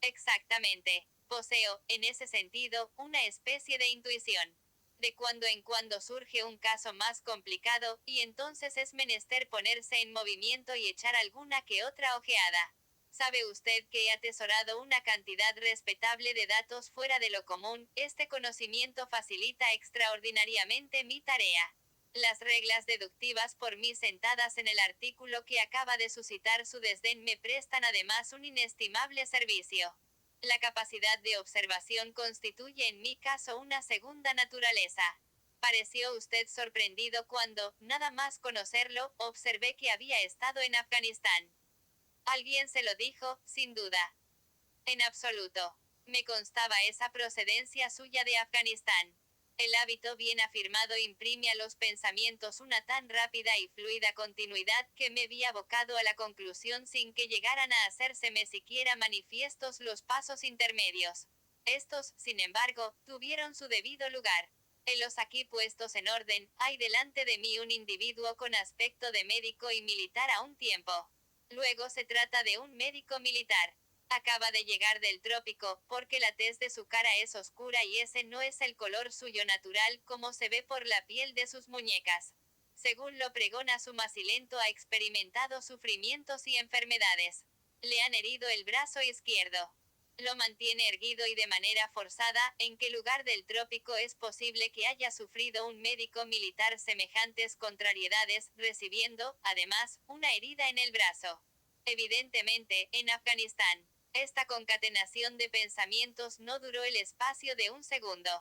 Exactamente. Poseo, en ese sentido, una especie de intuición. De cuando en cuando surge un caso más complicado, y entonces es menester ponerse en movimiento y echar alguna que otra ojeada. ¿Sabe usted que he atesorado una cantidad respetable de datos fuera de lo común? Este conocimiento facilita extraordinariamente mi tarea. Las reglas deductivas por mí sentadas en el artículo que acaba de suscitar su desdén me prestan además un inestimable servicio. La capacidad de observación constituye en mi caso una segunda naturaleza. Pareció usted sorprendido cuando, nada más conocerlo, observé que había estado en Afganistán. Alguien se lo dijo, sin duda. En absoluto. Me constaba esa procedencia suya de Afganistán. El hábito bien afirmado imprime a los pensamientos una tan rápida y fluida continuidad que me vi abocado a la conclusión sin que llegaran a hacérseme siquiera manifiestos los pasos intermedios. Estos, sin embargo, tuvieron su debido lugar. Helos aquí puestos en orden, hay delante de mí un individuo con aspecto de médico y militar a un tiempo. Luego se trata de un médico militar. Acaba de llegar del trópico, porque la tez de su cara es oscura y ese no es el color suyo natural, como se ve por la piel de sus muñecas. Según lo pregona su macilento, ha experimentado sufrimientos y enfermedades. Le han herido el brazo izquierdo. Lo mantiene erguido y de manera forzada. ¿En qué lugar del trópico es posible que haya sufrido un médico militar semejantes contrariedades, recibiendo, además, una herida en el brazo? Evidentemente, en Afganistán. Esta concatenación de pensamientos no duró el espacio de un segundo.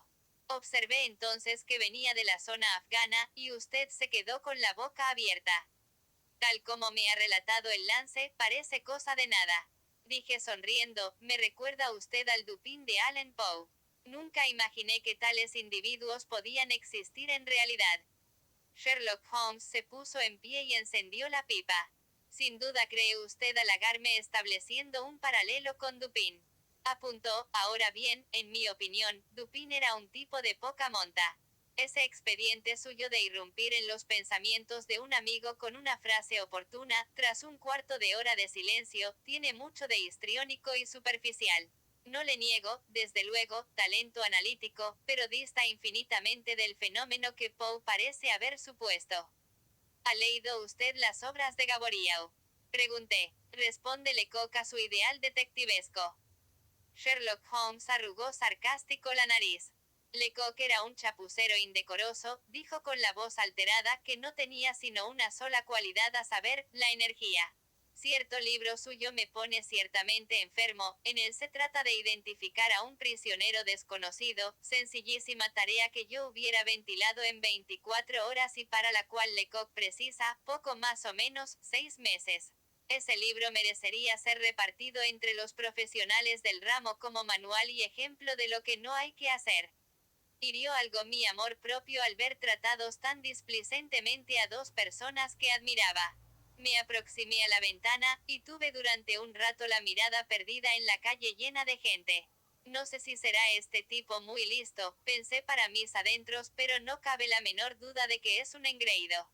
Observé entonces que venía de la zona afgana, y usted se quedó con la boca abierta. Tal como me ha relatado el lance, parece cosa de nada. Dije sonriendo, me recuerda usted al Dupin de Allan Poe. Nunca imaginé que tales individuos podían existir en realidad. Sherlock Holmes se puso en pie y encendió la pipa. Sin duda cree usted halagarme estableciendo un paralelo con Dupin. Apuntó. Ahora bien, en mi opinión, Dupin era un tipo de poca monta. Ese expediente suyo de irrumpir en los pensamientos de un amigo con una frase oportuna, tras un cuarto de hora de silencio, tiene mucho de histriónico y superficial. No le niego, desde luego, talento analítico, pero dista infinitamente del fenómeno que Poe parece haber supuesto. ¿Ha leído usted las obras de Gaboriau? Pregunté. Responde Lecoq a su ideal detectivesco. Sherlock Holmes arrugó sarcástico la nariz. Lecoq era un chapucero indecoroso, dijo con la voz alterada, que no tenía sino una sola cualidad, a saber, la energía. Cierto libro suyo me pone ciertamente enfermo. En él se trata de identificar a un prisionero desconocido, sencillísima tarea que yo hubiera ventilado en 24 horas y para la cual Lecoq precisa, poco más o menos, 6 meses. Ese libro merecería ser repartido entre los profesionales del ramo como manual y ejemplo de lo que no hay que hacer. Hirió algo mi amor propio al ver tratados tan displicentemente a dos personas que admiraba. Me aproximé a la ventana, y tuve durante un rato la mirada perdida en la calle llena de gente. No sé si será este tipo muy listo, pensé para mis adentros, pero no cabe la menor duda de que es un engreído.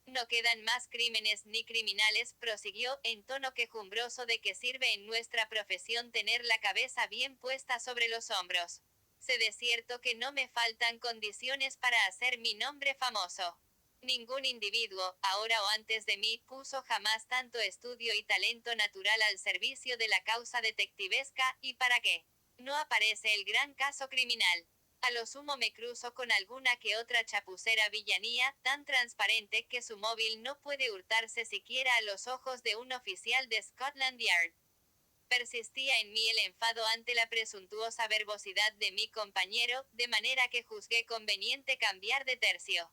No quedan más crímenes ni criminales, prosiguió, en tono quejumbroso. ¿De qué sirve en nuestra profesión tener la cabeza bien puesta sobre los hombros? Sé de cierto que no me faltan condiciones para hacer mi nombre famoso. Ningún individuo, ahora o antes de mí, puso jamás tanto estudio y talento natural al servicio de la causa detectivesca. ¿Y para qué? No aparece el gran caso criminal. A lo sumo me cruzo con alguna que otra chapucera villanía, tan transparente que su móvil no puede hurtarse siquiera a los ojos de un oficial de Scotland Yard. Persistía en mí el enfado ante la presuntuosa verbosidad de mi compañero, de manera que juzgué conveniente cambiar de tercio.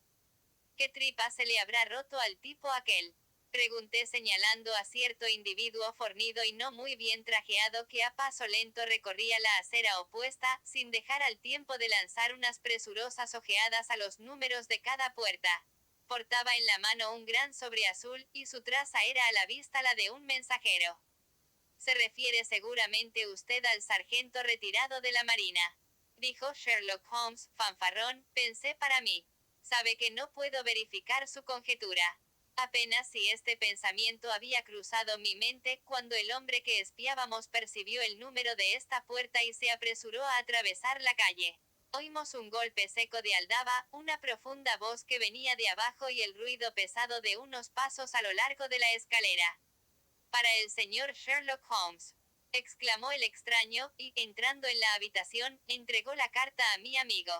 ¿Qué tripa se le habrá roto al tipo aquel? Pregunté señalando a cierto individuo fornido y no muy bien trajeado que a paso lento recorría la acera opuesta, sin dejar al tiempo de lanzar unas presurosas ojeadas a los números de cada puerta. Portaba en la mano un gran sobre azul, y su traza era a la vista la de un mensajero. Se refiere seguramente usted al sargento retirado de la Marina. Dijo Sherlock Holmes, fanfarrón, pensé para mí. Sabe que no puedo verificar su conjetura. Apenas si este pensamiento había cruzado mi mente, cuando el hombre que espiábamos percibió el número de esta puerta y se apresuró a atravesar la calle. Oímos un golpe seco de aldaba, una profunda voz que venía de abajo y el ruido pesado de unos pasos a lo largo de la escalera. Para el señor Sherlock Holmes, exclamó el extraño, y, entrando en la habitación, entregó la carta a mi amigo.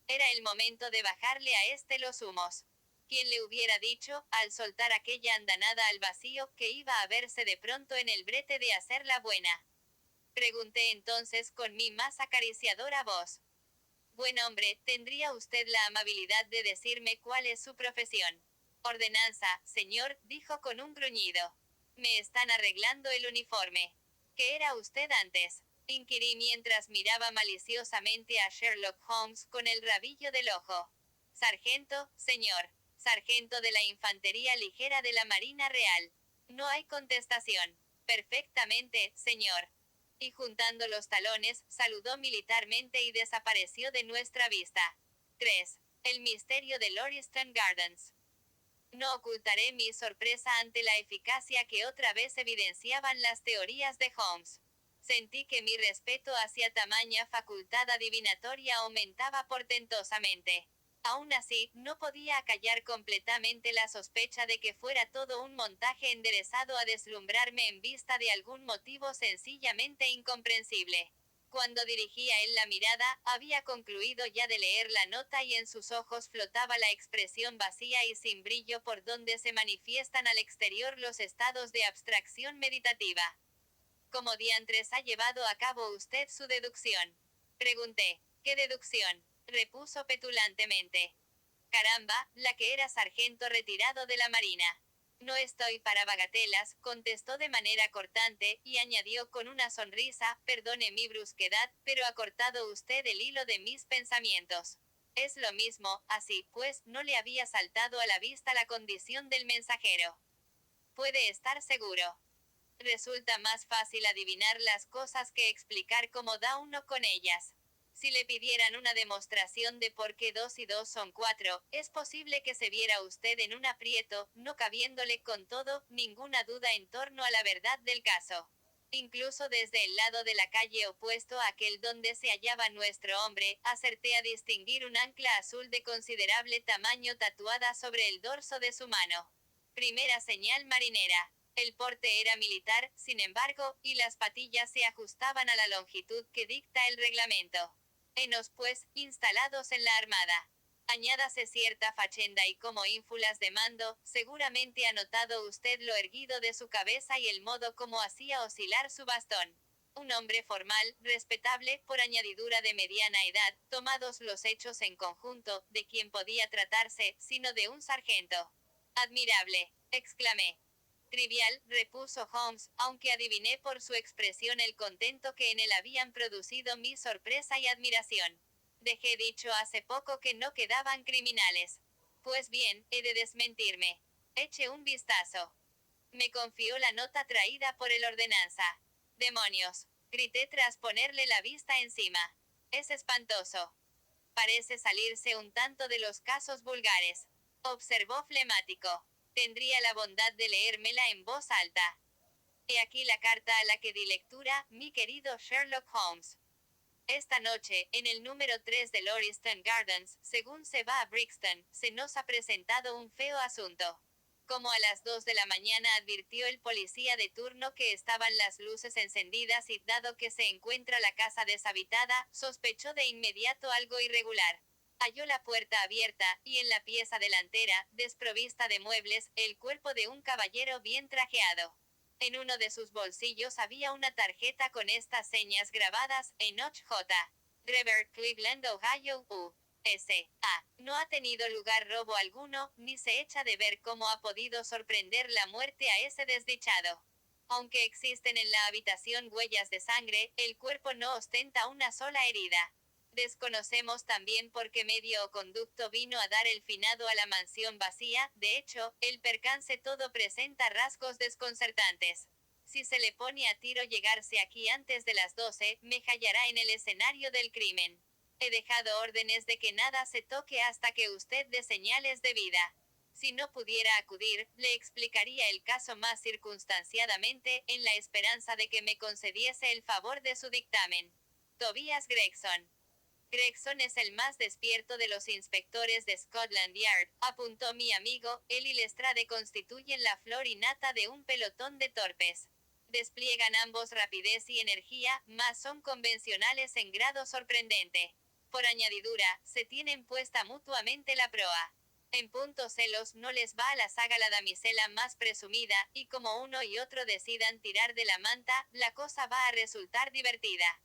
Era el momento de bajarle a este los humos. ¿Quién le hubiera dicho, al soltar aquella andanada al vacío, que iba a verse de pronto en el brete de hacerla buena? Pregunté entonces con mi más acariciadora voz. Buen hombre, ¿tendría usted la amabilidad de decirme cuál es su profesión? Ordenanza, señor, dijo con un gruñido. Me están arreglando el uniforme. ¿Qué era usted antes? Inquirí mientras miraba maliciosamente a Sherlock Holmes con el rabillo del ojo. Sargento, señor. Sargento de la Infantería Ligera de la Marina Real. No hay contestación. Perfectamente, señor. Y juntando los talones, saludó militarmente y desapareció de nuestra vista. 3. El misterio de Lauriston Gardens. No ocultaré mi sorpresa ante la eficacia que otra vez evidenciaban las teorías de Holmes. Sentí que mi respeto hacia tamaña facultad adivinatoria aumentaba portentosamente. Aún así, no podía acallar completamente la sospecha de que fuera todo un montaje enderezado a deslumbrarme en vista de algún motivo sencillamente incomprensible. Cuando dirigía él la mirada, había concluido ya de leer la nota y en sus ojos flotaba la expresión vacía y sin brillo por donde se manifiestan al exterior los estados de abstracción meditativa. ¿Cómo diantres ha llevado a cabo usted su deducción? Pregunté. ¿Qué deducción? Repuso petulantemente. Caramba, la que era sargento retirado de la Marina. No estoy para bagatelas, contestó de manera cortante, y añadió con una sonrisa, perdone mi brusquedad, pero ha cortado usted el hilo de mis pensamientos. Es lo mismo, así pues, no le había saltado a la vista la condición del mensajero. Puede estar seguro. Resulta más fácil adivinar las cosas que explicar cómo da uno con ellas. Si le pidieran una demostración de por qué 2 y 2 son 4, es posible que se viera usted en un aprieto, no cabiéndole con todo ninguna duda en torno a la verdad del caso. Incluso desde el lado de la calle opuesto a aquel donde se hallaba nuestro hombre, acerté a distinguir un ancla azul de considerable tamaño tatuada sobre el dorso de su mano. Primera señal marinera. El porte era militar, sin embargo, y las patillas se ajustaban a la longitud que dicta el reglamento. Henos, pues, instalados en la armada. Añádase cierta fachenda y como ínfulas de mando, seguramente ha notado usted lo erguido de su cabeza y el modo como hacía oscilar su bastón. Un hombre formal, respetable, por añadidura de mediana edad, tomados los hechos en conjunto, de quien podía tratarse, sino de un sargento. Admirable, exclamé. Trivial, repuso Holmes, aunque adiviné por su expresión el contento que en él habían producido mi sorpresa y admiración. Dejé dicho hace poco que no quedaban criminales. Pues bien, he de desmentirme. Eche un vistazo. Me confió la nota traída por el ordenanza. Demonios, grité tras ponerle la vista encima. Es espantoso. Parece salirse un tanto de los casos vulgares. Observó flemático. Tendría la bondad de leérmela en voz alta. He aquí la carta a la que di lectura, mi querido Sherlock Holmes. Esta noche, en el número 3 de Lauriston Gardens, según se va a Brixton, se nos ha presentado un feo asunto. Como a las 2 de la mañana advirtió el policía de turno que estaban las luces encendidas y, dado que se encuentra la casa deshabitada, sospechó de inmediato algo irregular. Halló la puerta abierta, y en la pieza delantera, desprovista de muebles, el cuerpo de un caballero bien trajeado. En uno de sus bolsillos había una tarjeta con estas señas grabadas, Enoch J. Drever, Cleveland, Ohio, U.S.A. No ha tenido lugar robo alguno, ni se echa de ver cómo ha podido sorprender la muerte a ese desdichado. Aunque existen en la habitación huellas de sangre, el cuerpo no ostenta una sola herida. Desconocemos también por qué medio o conducto vino a dar el finado a la mansión vacía, de hecho, el percance todo presenta rasgos desconcertantes. Si se le pone a tiro llegarse aquí antes de las 12, me hallará en el escenario del crimen. He dejado órdenes de que nada se toque hasta que usted dé señales de vida. Si no pudiera acudir, le explicaría el caso más circunstanciadamente, en la esperanza de que me concediese el favor de su dictamen. Tobias Gregson. Gregson es el más despierto de los inspectores de Scotland Yard, apuntó mi amigo. Él y Lestrade constituyen la flor y nata de un pelotón de torpes. Despliegan ambos rapidez y energía, mas son convencionales en grado sorprendente. Por añadidura, se tienen puesta mutuamente la proa. En punto celos no les va a la saga la damisela más presumida, y como uno y otro decidan tirar de la manta, la cosa va a resultar divertida.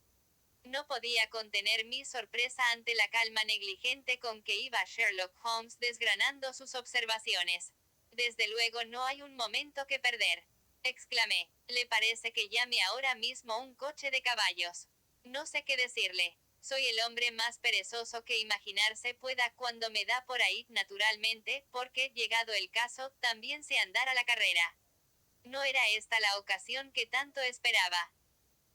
No podía contener mi sorpresa ante la calma negligente con que iba Sherlock Holmes desgranando sus observaciones. Desde luego no hay un momento que perder. Exclamé. ¿Le parece que llame ahora mismo un coche de caballos? No sé qué decirle. Soy el hombre más perezoso que imaginarse pueda cuando me da por ahí, naturalmente, porque, llegado el caso, también sé andar a la carrera. No era esta la ocasión que tanto esperaba.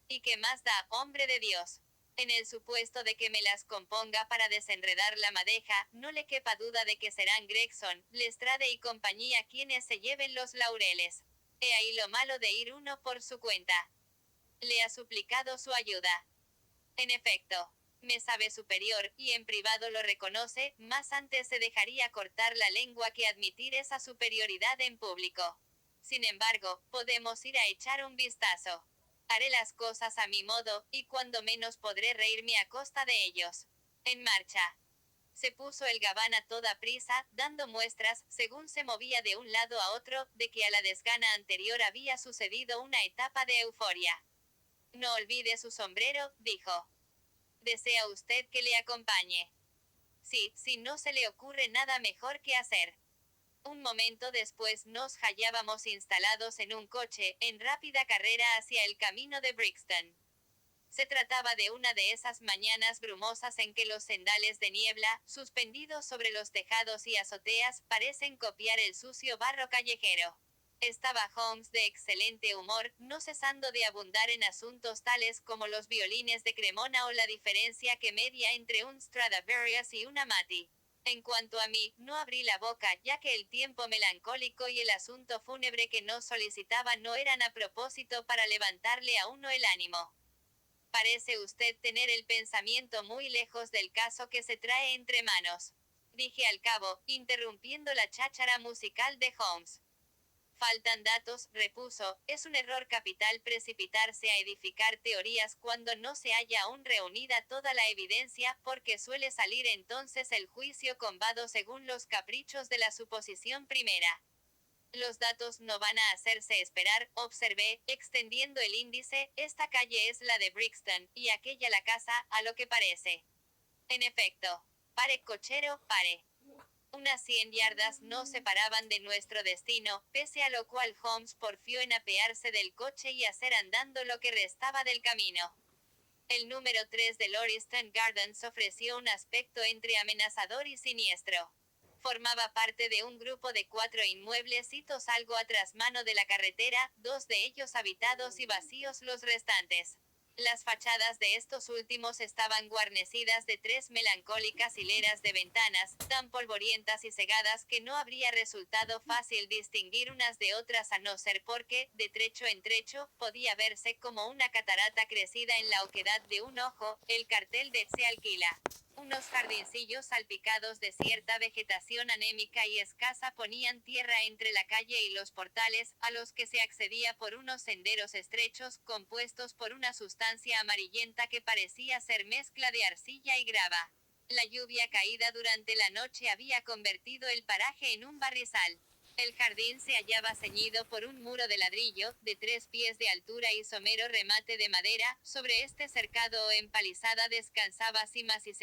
¿Y qué más da, hombre de Dios? En el supuesto de que me las componga para desenredar la madeja, no le quepa duda de que serán Gregson, Lestrade y compañía quienes se lleven los laureles. He ahí lo malo de ir uno por su cuenta. Le ha suplicado su ayuda. En efecto, me sabe superior, y en privado lo reconoce, más antes se dejaría cortar la lengua que admitir esa superioridad en público. Sin embargo, podemos ir a echar un vistazo. Haré las cosas a mi modo, y cuando menos podré reírme a costa de ellos. En marcha. Se puso el gabán a toda prisa, dando muestras, según se movía de un lado a otro, de que a la desgana anterior había sucedido una etapa de euforia. No olvide su sombrero, dijo. ¿Desea usted que le acompañe? Sí, si no se le ocurre nada mejor que hacer. Un momento después nos hallábamos instalados en un coche, en rápida carrera hacia el camino de Brixton. Se trataba de una de esas mañanas brumosas en que los cendales de niebla, suspendidos sobre los tejados y azoteas, parecen copiar el sucio barro callejero. Estaba Holmes de excelente humor, no cesando de abundar en asuntos tales como los violines de Cremona o la diferencia que media entre un Stradivarius y una Amati. En cuanto a mí, no abrí la boca, ya que el tiempo melancólico y el asunto fúnebre que nos solicitaba no eran a propósito para levantarle a uno el ánimo. Parece usted tener el pensamiento muy lejos del caso que se trae entre manos. Dije al cabo, interrumpiendo la cháchara musical de Holmes. Faltan datos, repuso, es un error capital precipitarse a edificar teorías cuando no se haya aún reunida toda la evidencia, porque suele salir entonces el juicio combado según los caprichos de la suposición primera. Los datos no van a hacerse esperar, observé, extendiendo el índice, esta calle es la de Brixton, y aquella la casa, a lo que parece. En efecto. Pare, cochero, pare. Unas 100 yardas nos separaban de nuestro destino, pese a lo cual Holmes porfió en apearse del coche y hacer andando lo que restaba del camino. El número 3 de Lauriston Gardens ofreció un aspecto entre amenazador y siniestro. Formaba parte de un grupo de 4 inmueblecitos algo a trasmano de la carretera, 2 de ellos habitados y vacíos los restantes. Las fachadas de estos últimos estaban guarnecidas de 3 melancólicas hileras de ventanas, tan polvorientas y cegadas que no habría resultado fácil distinguir unas de otras a no ser porque, de trecho en trecho, podía verse como una catarata crecida en la oquedad de un ojo, el cartel de "se alquila". Unos jardincillos salpicados de cierta vegetación anémica y escasa ponían tierra entre la calle y los portales, a los que se accedía por unos senderos estrechos, compuestos por una sustancia amarillenta que parecía ser mezcla de arcilla y grava. La lluvia caída durante la noche había convertido el paraje en un barrizal. El jardín se hallaba ceñido por un muro de ladrillo, de 3 pies de altura y somero remate de madera. Sobre este cercado o empalizada descansaba cimas y